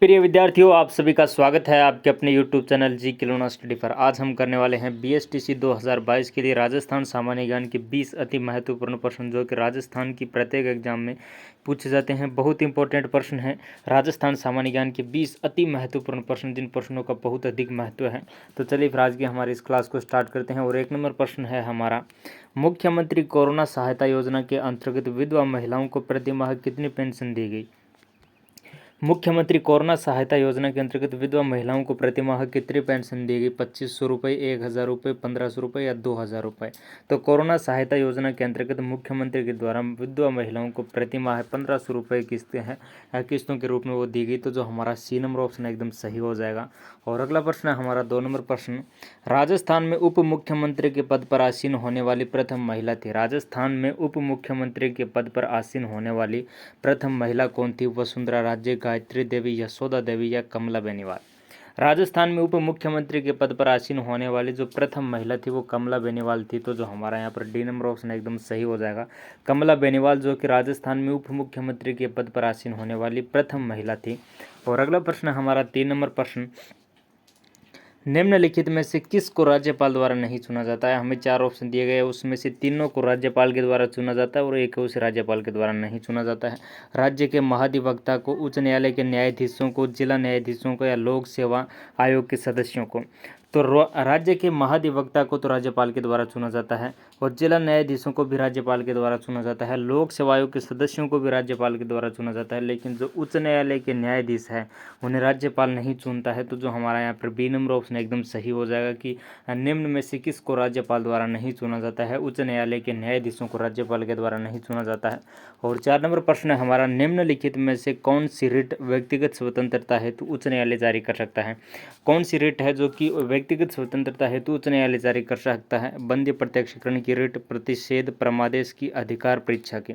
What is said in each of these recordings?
प्रिय विद्यार्थियों, आप सभी का स्वागत है आपके अपने YouTube चैनल जी किलोना स्टडी पर। आज हम करने वाले हैं BSTC 2022 के लिए राजस्थान सामान्य ज्ञान के 20 अति महत्वपूर्ण प्रश्न जो कि राजस्थान की प्रत्येक एग्जाम में पूछे जाते हैं। बहुत इंपॉर्टेंट प्रश्न हैं राजस्थान सामान्य ज्ञान के 20 अति महत्वपूर्ण प्रश्न, जिन प्रश्नों का बहुत अधिक महत्व है। तो चलिए फिर आज की हमारी इस क्लास को स्टार्ट करते हैं। और 1 नंबर प्रश्न है हमारा, मुख्यमंत्री कोरोना सहायता योजना के अंतर्गत विधवा महिलाओं को प्रतिमाह कितनी पेंशन दी गई। मुख्यमंत्री कोरोना सहायता योजना के अंतर्गत विधवा महिलाओं को प्रतिमाह कितनी पेंशन दी गई। 2500 रुपये, 1000 रुपये, 1500 रुपये या 2000 रुपये। तो कोरोना सहायता योजना के अंतर्गत मुख्यमंत्री के द्वारा विधवा महिलाओं को प्रतिमाह 1500 रुपये किस्तें हैं किस्तों के रूप में वो दी गई। तो जो हमारा C नंबर ऑप्शन एकदम सही हो जाएगा। और अगला प्रश्न है हमारा 2 नंबर प्रश्न, राजस्थान में उप मुख्यमंत्री के पद पर आसीन होने वाली प्रथम महिला थी। राजस्थान में उप मुख्यमंत्री के पद पर आसीन होने वाली प्रथम महिला कौन थी। वसुंधरा राजे, गायत्री देवी, यशोदा देवी या कमला बेनीवाल। राजस्थान में उप मुख्यमंत्री के पद पर आसीन होने वाली जो प्रथम महिला थी वो कमला बेनीवाल थी। तो जो हमारा यहाँ पर D नंबर ऑप्शन एकदम सही हो जाएगा। कमला बेनीवाल जो कि राजस्थान में उप मुख्यमंत्री के पद पर आसीन होने वाली प्रथम महिला थी। और अगला प्रश्न हमारा 3 नंबर प्रश्न, निम्नलिखित में से किस को राज्यपाल द्वारा नहीं चुना जाता है। हमें 4 ऑप्शन दिए गए हैं, उसमें से तीनों को राज्यपाल के द्वारा चुना जाता है और एक उसे राज्यपाल के द्वारा नहीं चुना जाता है। राज्य के महाधिवक्ता को, उच्च न्यायालय के न्यायाधीशों को, जिला न्यायाधीशों को या लोक सेवा आयोग के सदस्यों को। तो राज्य के महाधिवक्ता को तो राज्यपाल के द्वारा चुना जाता है और जिला न्यायाधीशों को भी राज्यपाल के द्वारा चुना जाता है। लोक सेवा आयोग के सदस्यों को भी राज्यपाल के द्वारा चुना जाता है, लेकिन जो उच्च न्यायालय के न्यायाधीश हैं उन्हें राज्यपाल नहीं चुनता है। तो जो हमारा यहाँ पर B नंबर ऑप्शन एकदम सही हो जाएगा कि निम्न में से किसको राज्यपाल द्वारा नहीं चुना जाता है। उच्च न्यायालय के न्यायाधीशों को राज्यपाल के द्वारा नहीं चुना जाता है। और 4 नंबर प्रश्न है हमारा, निम्नलिखित में से कौन सी रिट व्यक्तिगत स्वतंत्रता हेतु उच्च न्यायालय जारी कर सकता है। कौन सी रिट है जो कि व्यक्तिगत स्वतंत्रता हेतु उच्च न्यायालय जारी कर सकता है। बंदी प्रत्यक्षीकरण की रिट, प्रतिषेध परमादेश की, अधिकार परीक्षा की।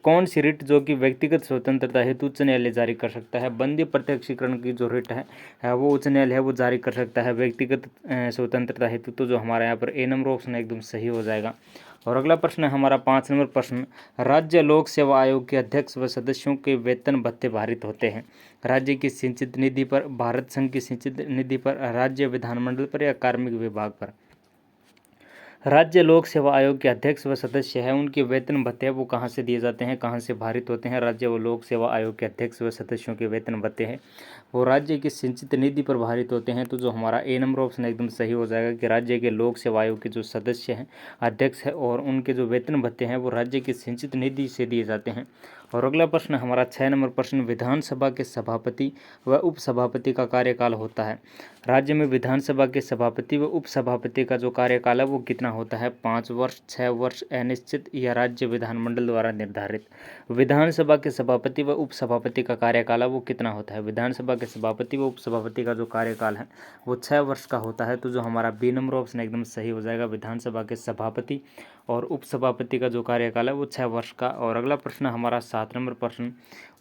कौन सी रिट जो कि व्यक्तिगत स्वतंत्रता हेतु उच्च न्यायालय जारी कर सकता है। बंदी प्रत्यक्षीकरण की जो रिट है वो उच्च न्यायालय है वो जारी कर सकता है व्यक्तिगत स्वतंत्रता हेतु। तो जो हमारा यहाँ पर A नंबर ऑप्शन एकदम सही हो जाएगा। और अगला प्रश्न है हमारा 5 नंबर प्रश्न, राज्य लोक सेवा आयोग के अध्यक्ष व सदस्यों के वेतन भत्ते भारित होते हैं। राज्य की सिंचित निधि पर, भारत संघ की सिंचित निधि पर, राज्य विधानमंडल पर या कार्मिक विभाग पर। राज्य लोक सेवा आयोग के अध्यक्ष व सदस्य हैं उनके वेतन भत्ते वो कहाँ से दिए जाते हैं, कहाँ से भारित होते हैं। राज्य व लोक सेवा आयोग के अध्यक्ष व सदस्यों के वेतन भत्ते हैं वो राज्य की सिंचित निधि पर भारित होते हैं। तो जो हमारा A नंबर ऑप्शन एकदम सही हो जाएगा कि राज्य के लोक सेवा आयोग के जो सदस्य हैं, अध्यक्ष है और उनके जो वेतन भत्ते हैं वो राज्य की सिंचित निधि से दिए जाते हैं। और अगला प्रश्न हमारा 6 नंबर प्रश्न, विधानसभा के सभापति व उपसभापति का कार्यकाल होता है। राज्य में विधानसभा के सभापति व उपसभापति का जो कार्यकाल है वो कितना होता है। 5 वर्ष, 6 वर्ष, अनिश्चित या राज्य विधानमंडल द्वारा निर्धारित। विधानसभा के सभापति व उपसभापति का कार्यकाल है वो कितना होता है। विधानसभा के सभापति व उपसभापति का जो कार्यकाल है वो 6 वर्ष का होता है। तो जो हमारा B नंबर ऑप्शन एकदम सही हो जाएगा। विधानसभा के सभापति और उपसभापति का जो कार्यकाल है वो 6 वर्ष का। और अगला प्रश्न हमारा 7 नंबर प्रश्न,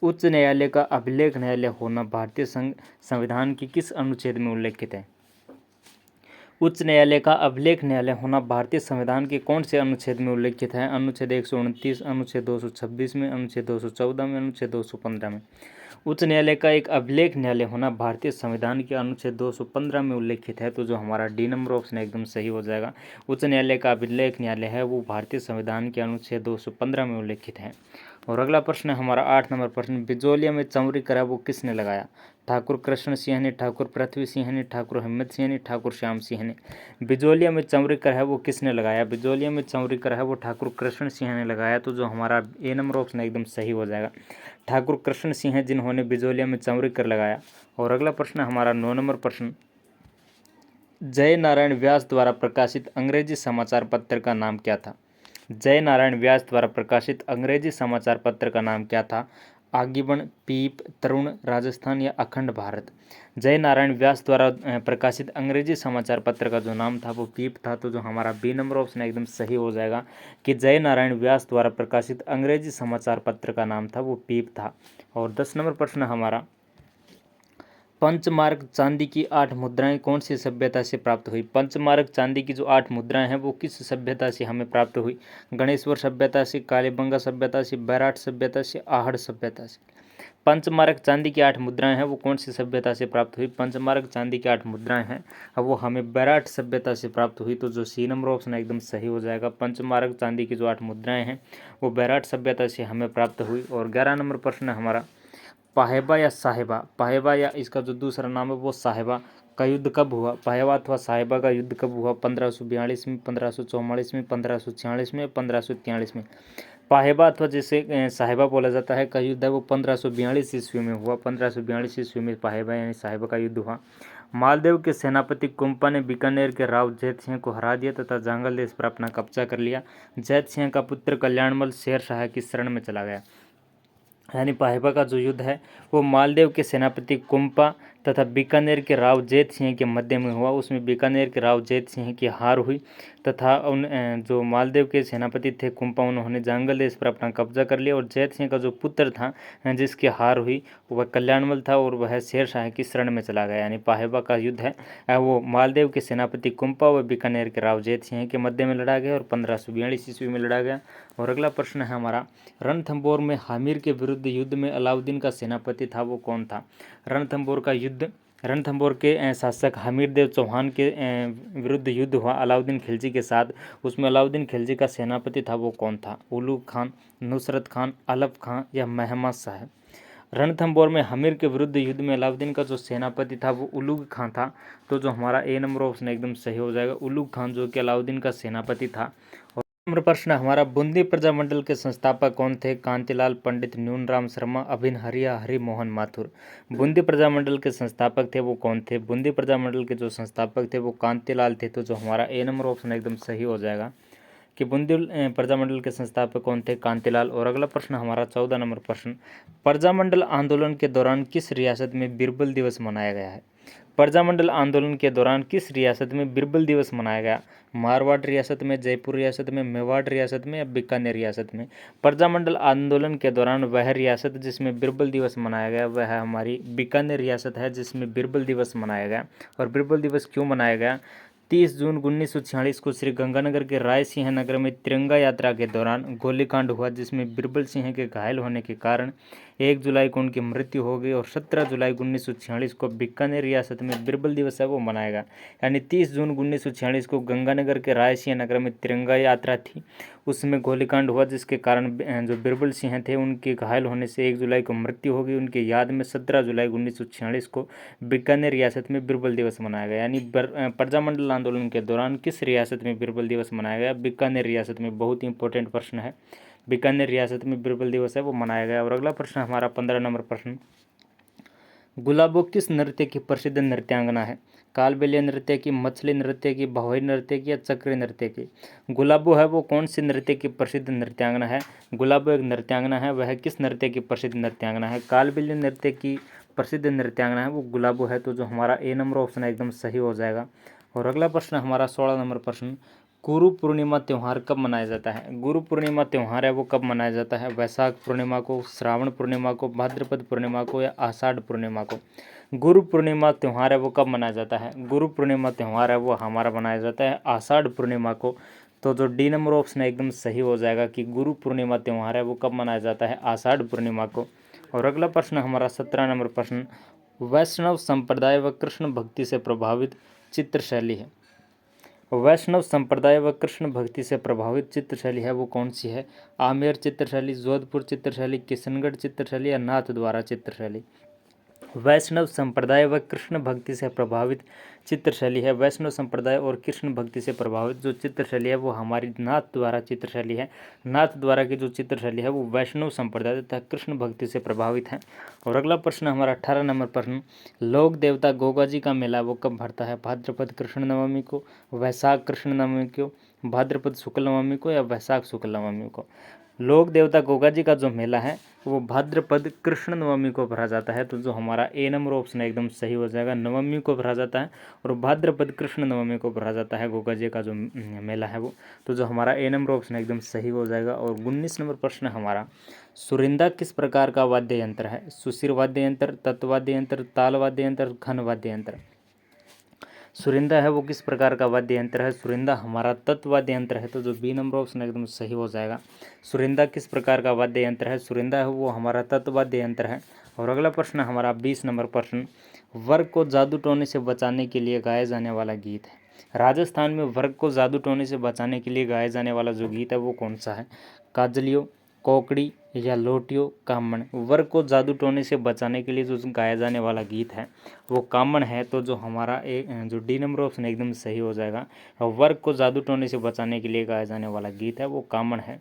उच्च न्यायालय का अभिलेख न्यायालय होना भारतीय संविधान की किस अनुच्छेद में उल्लेखित है। उच्च न्यायालय का अभिलेख न्यायालय होना भारतीय संविधान के कौन से अनुच्छेद में उल्लेखित है। अनुच्छेद 129, अनुच्छेद 226 में, अनुच्छेद 214 में, अनुच्छेद 215 में। उच्च न्यायालय का एक अभिलेख न्यायालय होना भारतीय संविधान के अनुच्छेद 215 में उल्लेखित है। तो जो हमारा D नंबर ऑप्शन एकदम सही हो जाएगा। उच्च न्यायालय का अभिलेख न्यायालय है वो भारतीय संविधान के अनुच्छेद 215 में उल्लेखित है। और अगला प्रश्न है हमारा 8 नंबर प्रश्न, बिजोलिया में चमरी करा वो किसने लगाया। ठाकुर कृष्ण सिंह ने, ठाकुर पृथ्वी सिंह ने, ठाकुर हिम्मत सिंह ने, ठाकुर श्याम सिंह ने। बिजोलिया में चमरी कर है वो किसने लगाया। बिजोलिया में चमरी कर है वो ठाकुर कृष्ण सिंह ने लगाया। तो जो हमारा A नंबर ऑप्शन एकदम सही हो जाएगा। ठाकुर कृष्ण सिंह है जिन्होंने बिजोलिया में चमरी कर लगाया। और अगला प्रश्न हमारा 9 नंबर प्रश्न, जय नारायण व्यास द्वारा प्रकाशित अंग्रेजी समाचार पत्र का नाम क्या था। जय नारायण व्यास द्वारा प्रकाशित अंग्रेजी समाचार पत्र का नाम क्या था। आगीबन, पीप, तरुण, राजस्थान या अखंड भारत। जय नारायण व्यास द्वारा प्रकाशित अंग्रेजी समाचार पत्र का जो नाम था वो पीप था। तो जो हमारा B नंबर ऑप्शन एकदम सही हो जाएगा कि जय नारायण व्यास द्वारा प्रकाशित अंग्रेजी समाचार पत्र का नाम था वो पीप था। और 10 नंबर प्रश्न हमारा, पंचमार्क चांदी की 8 मुद्राएं कौन सी सभ्यता से प्राप्त हुई। पंचमार्क चांदी की जो 8 मुद्राएं हैं वो किस सभ्यता से हमें प्राप्त हुई। गणेश्वर सभ्यता से, कालीबंगा सभ्यता से, बैराट सभ्यता से, आहड़ सभ्यता से। पंचमारक चांदी की 8 मुद्राएं हैं वो कौन सी सभ्यता से प्राप्त हुई? पंचमारक चांदी की 8 मुद्राएं हैं अब वो हमें बैराट सभ्यता से प्राप्त हुई। तो जो सी नंबर ऑप्शन है एकदम सही हो जाएगा। पंचमारक चांदी की जो 8 मुद्राएं हैं वो बैराट सभ्यता से हमें प्राप्त हुई। और 11 नंबर प्रश्न है हमारा, पाहेबा या साहेबा, पाहेबा या इसका जो दूसरा नाम है वो साहेबा का युद्ध कब हुआ? पाहेबा अथवा साहेबा का युद्ध कब हुआ? 1542 में, 1544 में, 1546 में, 1543 में। पाहेबा अथवा जिसे साहेबा बोला जाता है का युद्ध है वो 1542 ईस्वी में हुआ। 1542 ईस्वी में पाहेबा यानी साहेबा का युद्ध हुआ। मालदेव के सेनापति कुंपा ने बीकानेर के राव जैत सिंह को हरा दिया तथा जांगल देश पर अपना कब्जा कर लिया। जैत सिंह का पुत्र कल्याणमल शेर शाह की शरण में चला गया। यानी पाहेबा का जो युद्ध है वो मालदेव के सेनापति कुंपा तथा बीकानेर के राव जैत सिंह के मध्य में हुआ। उसमें बीकानेर के राव जैत सिंह की हार हुई तथा उन जो मालदेव के सेनापति थे कुंपा, उन्होंने जांगल देश पर अपना कब्जा कर लिया। और जैत सिंह का जो पुत्र था जिसकी हार हुई वह कल्याणमल था और वह शेर शाह की शरण में चला गया। यानी पाहेबा का युद्ध है वो मालदेव के सेनापति कुंपा व बीकानेर के राव जैत सिंह के मध्य में लड़ा गया और 1542 ईस्वी में लड़ा गया। और अगला प्रश्न है हमारा, रणथंबोर में हामिर के विरुद्ध युद्ध में अलाउद्दीन का सेनापति था वो कौन था? रणथंबोर का युद्ध, रणथंबोर के शासक हमीर देव चौहान के विरुद्ध युद्ध हुआ अलाउद्दीन खिलजी के साथ। उसमें अलाउद्दीन खिलजी का सेनापति था वो कौन था? उलूग खान, नुसरत खान, अलफ खान या महमद साहब? रणथंबोर में हमीर के विरुद्ध युद्ध में अलाउद्दीन का जो सेनापति था वो उलूग खान था। तो जो हमारा ए नंबर ऑप्शन एकदम सही हो जाएगा, उलूग खान जो कि अलाउद्दीन का सेनापति था। नंबर प्रश्न हमारा, बूंदी प्रजामंडल के संस्थापक कौन थे? कांतिलाल पंडित, न्यूनराम शर्मा, अभिन हरिया, हरि मोहन माथुर। बूंदी प्रजामंडल के संस्थापक थे वो कौन थे? बूंदी प्रजामंडल के जो संस्थापक थे वो कांतिलाल थे। तो जो हमारा ए नंबर ऑप्शन एकदम सही हो जाएगा कि बूंदी प्रजामंडल के संस्थापक कौन थे? कांतिलाल। और अगला प्रश्न हमारा 14 नंबर प्रश्न, प्रजामंडल आंदोलन के दौरान किस रियासत में बीरबल दिवस मनाया गया है? प्रजामंडल आंदोलन के दौरान किस रियासत में बीरबल दिवस मनाया गया? मारवाड़ रियासत में, जयपुर रियासत में, मेवाड़ रियासत में या बीकानेर रियासत में? प्रजामंडल आंदोलन के दौरान वह रियासत जिसमें बीरबल दिवस मनाया गया वह हमारी बीकानेर रियासत है जिसमें बीरबल दिवस मनाया गया। और बीरबल दिवस क्यों मनाया गया? 30 जून 1946 को श्री गंगानगर के राय सिंह नगर में तिरंगा यात्रा के दौरान गोलीकांड हुआ जिसमें बीरबल सिंह के घायल होने के कारण 1 जुलाई को उनकी मृत्यु हो गई। और 17 जुलाई 1946 को बीकानेर रियासत में बीरबल दिवस है वो मनाएगा। यानी 30 जून 1946 को गंगानगर के राय सिंह नगर में तिरंगा यात्रा थी, उसमें गोलीकांड हुआ जिसके कारण जो बीरबल सिंह थे उनके घायल होने से 1 जुलाई को मृत्यु हो गई। उनकी याद में 17 जुलाई 1946 को बीकानेर रियासत में बीरबल दिवस मनाया गया। यानी प्रजामंडल आंदोलन के दौरान किस रियासत में बीरबल दिवस मनाया गया? बीकानेर रियासत में। बहुत ही इंपॉर्टेंट प्रश्न है, बीकानेर रियासत में बीरबल दिवस है वो मनाया गया। और अगला प्रश्न हमारा 15 नंबर प्रश्न, गुलाबो किस नृत्य की प्रसिद्ध नृत्यांगना है? कालबेलिया नृत्य की, मछली नृत्य की, भावई नृत्य की या चक्री नृत्य की? गुलाबो है वो कौन सी नृत्य की प्रसिद्ध नृत्यांगना है? गुलाबो एक नृत्यांगना है, वह किस नृत्य की प्रसिद्ध नृत्यांगना है? कालबेलिया नृत्य की प्रसिद्ध नृत्यांगना है वो गुलाबो है। तो जो हमारा ए नंबर ऑप्शन है एकदम सही हो जाएगा। और अगला प्रश्न हमारा 16 नंबर प्रश्न, गुरु पूर्णिमा त्यौहार कब मनाया जाता है? गुरु पूर्णिमा त्यौहार है वो कब मनाया जाता है? वैशाख पूर्णिमा को, श्रावण पूर्णिमा को, भाद्रपद पूर्णिमा को या आषाढ़ पूर्णिमा को? गुरु पूर्णिमा त्यौहार है वो कब मनाया जाता है? गुरु पूर्णिमा त्यौहार है वो हमारा मनाया जाता है आषाढ़ पूर्णिमा को। तो जो डी नंबर ऑप्शन है एकदम सही हो जाएगा कि गुरु पूर्णिमा त्यौहार है वो कब मनाया जाता है? आषाढ़ पूर्णिमा को। और अगला प्रश्न हमारा 17 नंबर प्रश्न, वैष्णव संप्रदाय व कृष्ण भक्ति से प्रभावित चित्रशैली है। वैष्णव संप्रदाय व कृष्ण भक्ति से प्रभावित चित्रशैली है वो कौन सी है? आमेर चित्रशैली, जोधपुर चित्रशैली, किशनगढ़ चित्रशैली या नाथ द्वारा चित्रशैली? वैष्णव संप्रदाय व कृष्ण भक्ति से प्रभावित चित्रशैली है। वैष्णव संप्रदाय और कृष्ण भक्ति से प्रभावित जो चित्रशैली है वो हमारी नाथ द्वारा चित्रशैली है। नाथ द्वारा की जो चित्रशैली है वो वैष्णव संप्रदाय तथा कृष्ण भक्ति से प्रभावित है। और अगला प्रश्न हमारा 18 नंबर प्रश्न, लोक देवता गोगा जी का मेला वो कब भरता है? भाद्रपद कृष्ण नवमी को, वैशाख कृष्ण नवमी को, भाद्रपद शुक्ल नवमी को या वैशाख शुक्ल नवमी को? लोक देवता गोगा जी का जो मेला है वो भाद्रपद कृष्ण नवमी को भरा जाता है। तो जो हमारा ए नंबर ऑप्शन है एकदम सही हो जाएगा, नवमी को भरा जाता है और भाद्रपद कृष्ण नवमी को भरा जाता है गोगा जी का जो मेला है वो। तो जो हमारा ए नंबर ऑप्शन है एकदम सही हो जाएगा। और 19 नंबर प्रश्न हमारा, सुरिंदा किस प्रकार का वाद्य यंत्र है? सुशिर वाद्य यंत्र, तत्वाद्य यंत्र, ताल वाद्य यंत्र, घन वाद्य यंत्र? सुरिंदा है वो किस प्रकार का वाद्य यंत्र है? सुरिंदा हमारा तत्वाद्य यंत्र है। तो जो बी नंबर ऑप्शन एकदम सही हो जाएगा। सुरिंदा किस प्रकार का वाद्य यंत्र है? सुरिंदा है वो हमारा तत्वाद्य यंत्र है। और अगला प्रश्न हमारा 20 नंबर प्रश्न, वर्ग को जादू टोने से बचाने के लिए गाया जाने वाला गीत है। राजस्थान में वर्ग को जादू टोने से बचाने के लिए गाया जाने वाला जो गीत है वो कौन सा है? काजलियो, कोकड़ी या लोटियो, कामण। वर्ग को जादू टोने से बचाने के लिए जो गाया जाने वाला गीत है वो कामण है। तो जो हमारा जो डी नंबर ऑप्शन एकदम सही हो जाएगा। वर्ग को जादू टोने से बचाने के लिए गाया जाने वाला गीत है वो कामण है।